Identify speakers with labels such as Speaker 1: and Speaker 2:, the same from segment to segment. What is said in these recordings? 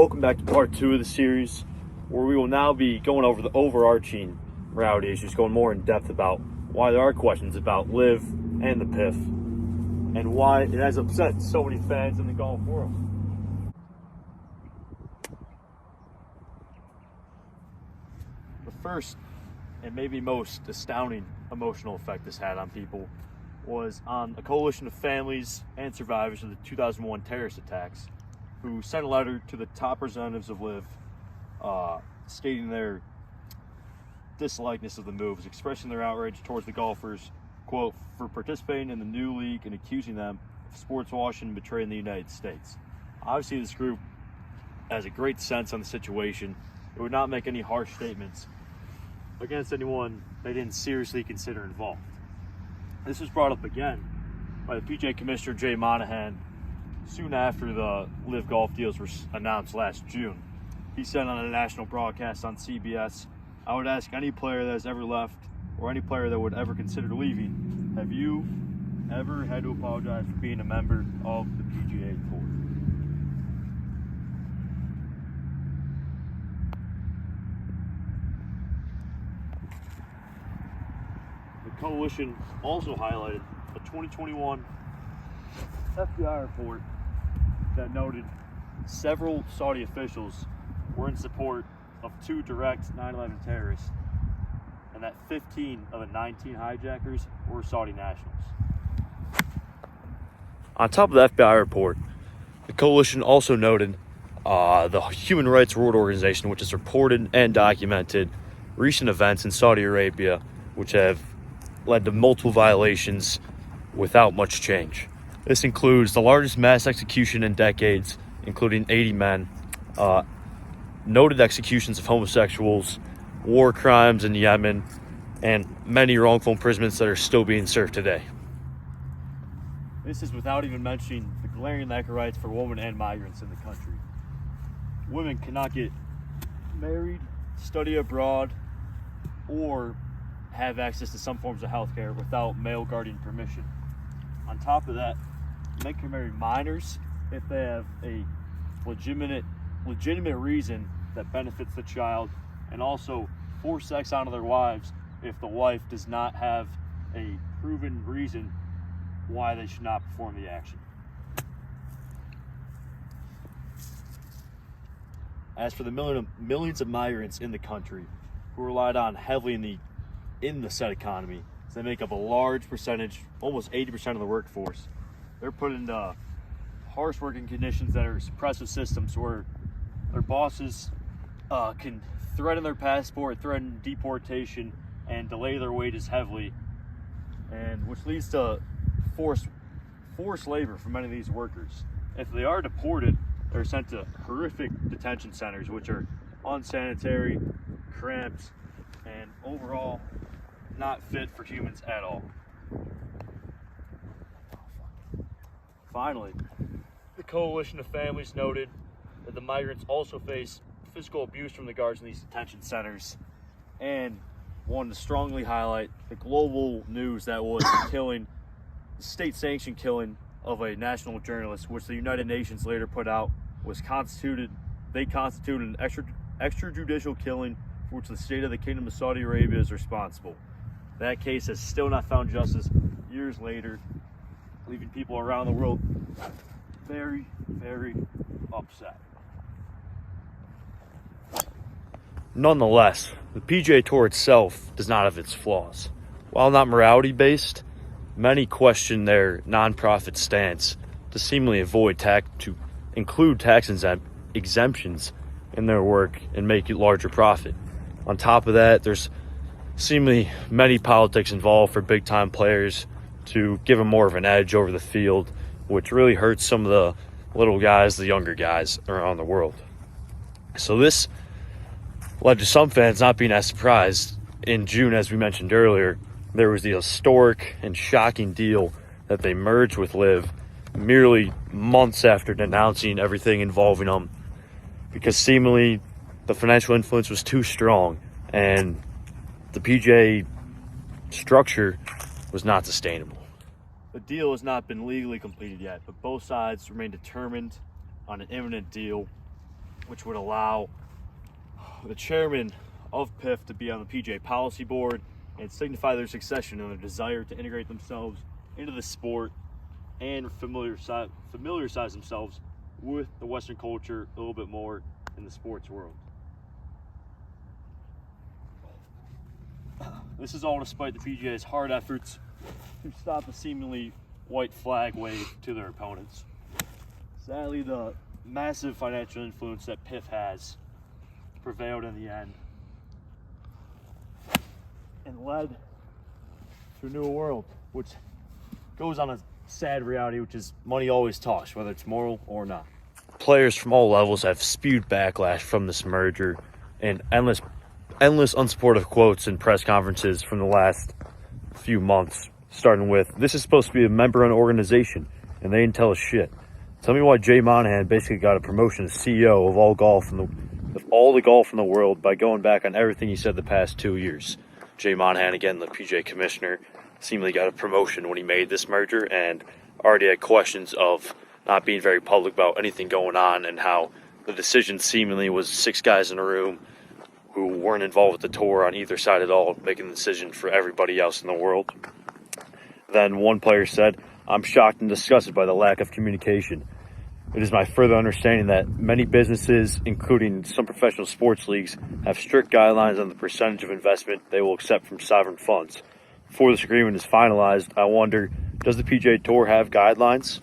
Speaker 1: Welcome back to part 2 of the series, where we will now be going over the overarching morality issues, going more in depth about why there are questions about LIV and the PIF, and why it has upset so many fans in the golf world. The first and maybe most astounding emotional effect this had on people was on a coalition of families and survivors of the 2001 terrorist attacks, who sent a letter to the top representatives of LIV stating their dislikeness of the moves, expressing their outrage towards the golfers, quote, for participating in the new league and accusing them of sports washing and betraying the United States. Obviously, this group has a great sense on the situation. It would not make any harsh statements against anyone they didn't seriously consider involved. This was brought up again by the PGA Commissioner Jay Monahan soon after the LIV golf deals were announced last June. He said on a national broadcast on CBS, "I would ask any player that has ever left or any player that would ever consider leaving, have you ever had to apologize for being a member of the PGA Tour?" The coalition also highlighted a 2021 FBI report that noted several Saudi officials were in support of 2 direct 9/11 terrorists, and that 15 of the 19 hijackers were Saudi nationals. On top of the FBI report, the coalition also noted the Human Rights World Organization, which has reported and documented recent events in Saudi Arabia, which have led to multiple violations without much change. This includes the largest mass execution in decades, including 80 men, noted executions of homosexuals, war crimes in Yemen, and many wrongful imprisonments that are still being served today. This is without even mentioning the glaring lack of rights for women and migrants in the country. Women cannot get married, study abroad, or have access to some forms of health care without male guardian permission. On top of that, men can marry minors if they have a legitimate reason that benefits the child, and also force sex onto their wives if the wife does not have a proven reason why they should not perform the action. As for the millions of migrants in the country who relied on heavily in the said economy, they make up a large percentage, almost 80% of the workforce. They're put into harsh working conditions that are suppressive systems where their bosses can threaten their passport, threaten deportation, and delay their wages heavily, and which leads to forced labor for many of these workers. If they are deported, they're sent to horrific detention centers, which are unsanitary, cramped, and overall not fit for humans at all. Finally, the coalition of families noted that the migrants also face physical abuse from the guards in these detention centers, and wanted to strongly highlight the global news that was the state-sanctioned killing of a national journalist, which the United Nations later put out constituted an extrajudicial killing for which the state of the Kingdom of Saudi Arabia is responsible. That case has still not found justice years later, leaving people around the world very, very upset. Nonetheless, the PGA Tour itself does not have its flaws. While not morality-based, many question their non-profit stance to seemingly avoid to include tax exemptions in their work and make it larger profit. On top of that, there's seemingly many politics involved for big-time players to give them more of an edge over the field, which really hurts some of the little guys, the younger guys around the world. So this led to some fans not being as surprised. In June, as we mentioned earlier, there was the historic and shocking deal that they merged with LIV merely months after denouncing everything involving them, because seemingly the financial influence was too strong and the PGA structure was not sustainable. The deal has not been legally completed yet, but both sides remain determined on an imminent deal, which would allow the chairman of PIF to be on the PGA policy board and signify their succession and their desire to integrate themselves into the sport and familiarize themselves with the Western culture a little bit more in the sports world. This is all despite the PGA's hard efforts to stop the seemingly white flag wave to their opponents. Sadly, the massive financial influence that PIF has prevailed in the end and led to a new world, which goes on a sad reality, which is money always talks, whether it's moral or not. Players from all levels have spewed backlash from this merger and endless unsupportive quotes and press conferences from the last few months, starting with, "This is supposed to be a member-owned organization, and they didn't tell us shit. Tell me why Jay Monahan basically got a promotion as CEO of all the golf in the world by going back on everything he said the past 2 years." Jay Monahan, again, the PGA commissioner, seemingly got a promotion when he made this merger and already had questions of not being very public about anything going on and how the decision seemingly was 6 guys in a room who weren't involved with the tour on either side at all, making the decision for everybody else in the world. Then one player said, "I'm shocked and disgusted by the lack of communication. It is my further understanding that many businesses, including some professional sports leagues, have strict guidelines on the percentage of investment they will accept from sovereign funds. Before this agreement is finalized, I wonder, does the PGA Tour have guidelines?"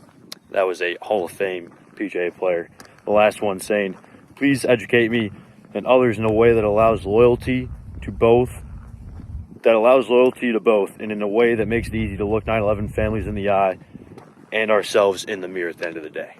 Speaker 1: That was a Hall of Fame PGA player. The last one saying, "Please educate me and others in a way that allows loyalty to both, and in a way that makes it easy to look 9/11 families in the eye and ourselves in the mirror at the end of the day."